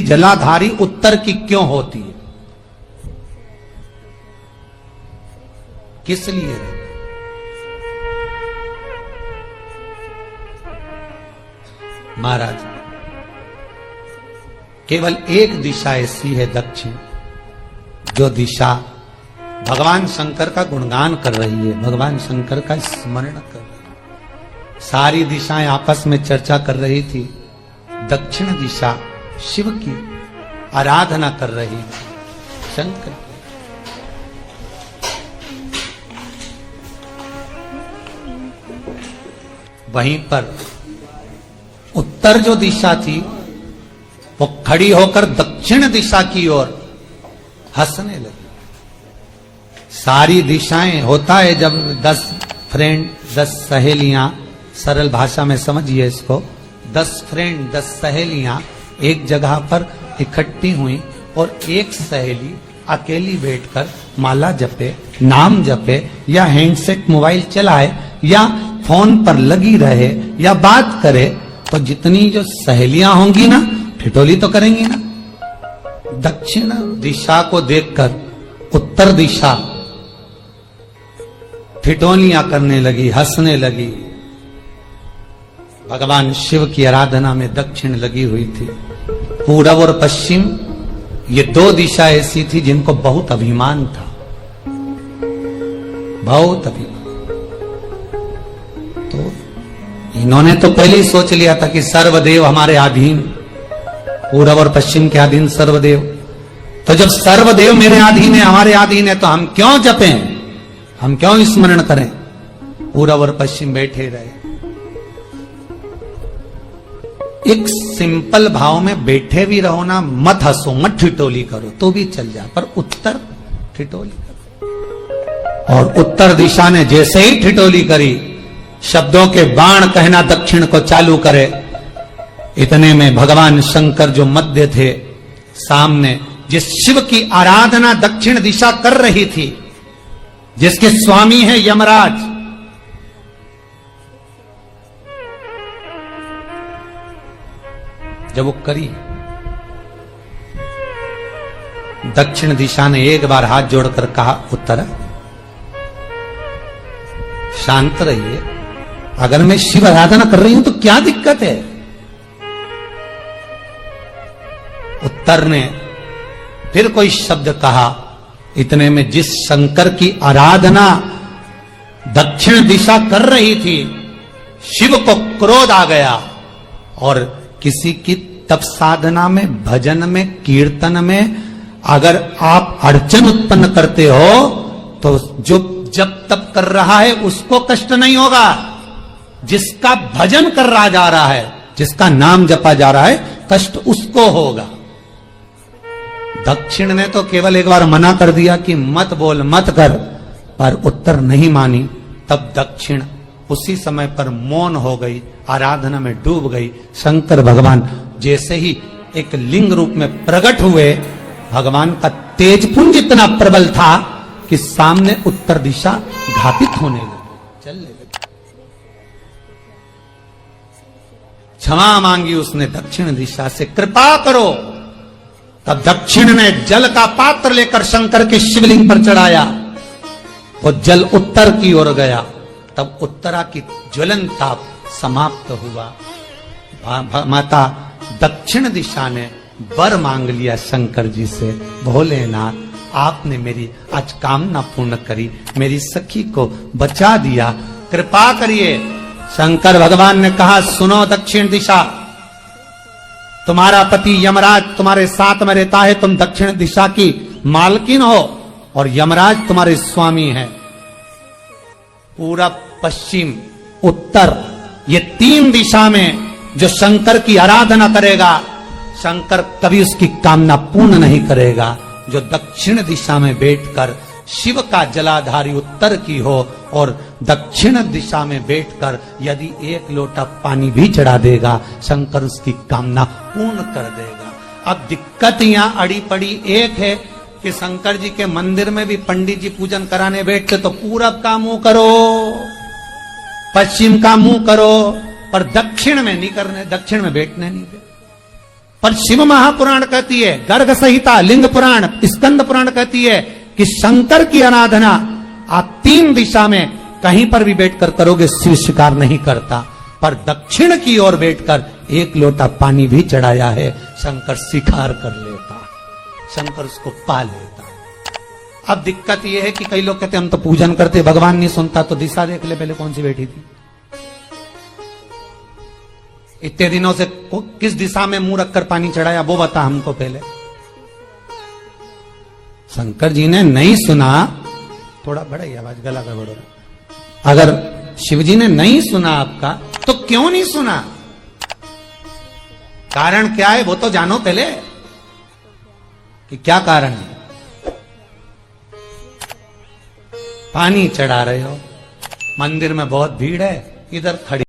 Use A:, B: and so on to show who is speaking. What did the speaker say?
A: जलाधारी उत्तर की क्यों होती है? किस लिए? महाराज, केवल एक दिशा ऐसी है दक्षिण, जो दिशा भगवान शंकर का गुणगान कर रही है, भगवान शंकर का स्मरण कर रही है। सारी दिशाएं आपस में चर्चा कर रही थी, दक्षिण दिशा शिव की आराधना कर रही थी, शंकर की। वहीं पर उत्तर जो दिशा थी वो खड़ी होकर दक्षिण दिशा की ओर हंसने लगी। सारी दिशाएं होता है जब 10 फ्रेंड 10 सहेलियां, सरल भाषा में समझिए इसको, 10 फ्रेंड 10 सहेलियां एक जगह पर इकट्ठी हुई और एक सहेली अकेली बैठकर माला जपे, नाम जपे, या हैंडसेट मोबाइल चलाए, या फोन पर लगी रहे, या बात करे, तो जितनी जो सहेलियां होंगी ना, ठिठोली तो करेंगी ना। दक्षिण दिशा को देखकर उत्तर दिशा ठिठोलियां करने लगी, हंसने लगी। भगवान शिव की आराधना में दक्षिण लगी हुई थी। पूरब और पश्चिम, ये दो दिशा ऐसी थी जिनको बहुत अभिमान था, बहुत अभिमान। तो इन्होंने तो पहले ही सोच लिया था कि सर्वदेव हमारे अधीन, पूरब और पश्चिम के अधीन सर्वदेव। तो जब सर्वदेव मेरे अधीन है, हमारे अधीन है, तो हम क्यों जपें, हम क्यों स्मरण करें? पूरब और पश्चिम बैठे रहे। एक सिंपल भाव में बैठे भी रहो ना, मत हंसो, मत ठिठोली करो तो भी चल जाए, पर उत्तर ठिठोली करो। और उत्तर दिशा ने जैसे ही ठिठोली करी, शब्दों के बाण कहना दक्षिण को चालू करे। इतने में भगवान शंकर जो मध्य थे, सामने जिस शिव की आराधना दक्षिण दिशा कर रही थी, जिसके स्वामी है यमराज, जब वो करी, दक्षिण दिशा ने एक बार हाथ जोड़कर कहा, उत्तर शांत रहिए, अगर मैं शिव आराधना कर रही हूं तो क्या दिक्कत है? उत्तर ने फिर कोई शब्द कहा। इतने में जिस शंकर की आराधना दक्षिण दिशा कर रही थी, शिव को क्रोध आ गया और किसी की तप साधना में, भजन में, कीर्तन में अगर आप अड़चन उत्पन्न करते हो तो जो जब तप कर रहा है उसको कष्ट नहीं होगा, जिसका भजन कर रहा जा रहा है, जिसका नाम जपा जा रहा है, कष्ट उसको होगा। दक्षिण ने तो केवल एक बार मना कर दिया कि मत बोल, मत कर, पर उत्तर नहीं मानी। तब दक्षिण उसी समय पर मौन हो गई, आराधना में डूब गई। शंकर भगवान जैसे ही एक लिंग रूप में प्रकट हुए, भगवान का तेजपुंज इतना प्रबल था कि सामने उत्तर दिशा घातित होने लगी, चलने लगी। क्षमा मांगी उसने दक्षिण दिशा से, कृपा करो। तब दक्षिण ने जल का पात्र लेकर शंकर के शिवलिंग पर चढ़ाया, वो जल उत्तर की ओर गया। तब उत्तरा की ज्वलन ताप समाप्त हुआ। माता दक्षिण दिशा ने वर मांग लिया शंकर जी से, भोलेनाथ आपने मेरी आज कामना पूर्ण करी, मेरी सखी को बचा दिया, कृपा करिए। शंकर भगवान ने कहा, सुनो दक्षिण दिशा, तुम्हारा पति यमराज तुम्हारे साथ में रहता है, तुम दक्षिण दिशा की मालकिन हो और यमराज तुम्हारे स्वामी है। पूरब, पश्चिम, उत्तर, ये 3 दिशा में जो शंकर की आराधना करेगा, शंकर कभी उसकी कामना पूर्ण नहीं करेगा। जो दक्षिण दिशा में बैठकर शिव का जलाधारी उत्तर की हो और दक्षिण दिशा में बैठकर यदि 1 लोटा पानी भी चढ़ा देगा, शंकर उसकी कामना पूर्ण कर देगा। अब दिक्कत यहां अड़ी पड़ी एक है कि शंकर जी के मंदिर में भी पंडित जी पूजन कराने बैठते तो पूरब का मुंह करो, पश्चिम का मुंह करो, पर दक्षिण में नहीं करने, दक्षिण में बैठने नहीं दे। पर शिव महापुराण कहती है, गर्ग संहिता, लिंग पुराण, स्कंद पुराण कहती है कि शंकर की आराधना आप 3 दिशा में कहीं पर भी बैठकर करोगे, शिव स्वीकार नहीं करता। पर दक्षिण की ओर बैठकर 1 लोटा पानी भी चढ़ाया है, शंकर स्वीकार कर लेता, शंकर उसको पा लेता। अब दिक्कत यह है कि कई लोग कहते हम तो पूजन करते, भगवान नहीं सुनता, तो दिशा देख ले पहले कौन सी बैठी थी। इतने दिनों से किस दिशा में मुंह रखकर पानी चढ़ाया, वो बता हमको पहले। शंकर जी ने नहीं सुना, थोड़ा बढ़ाई आवाज, गला का बढ़ो। अगर शिव जी ने नहीं सुना आपका, तो क्यों नहीं सुना, कारण क्या है वो तो जानो पहले कि क्या कारण है। पानी चढ़ा रहे हो, मंदिर में बहुत भीड़ है, इधर खड़ी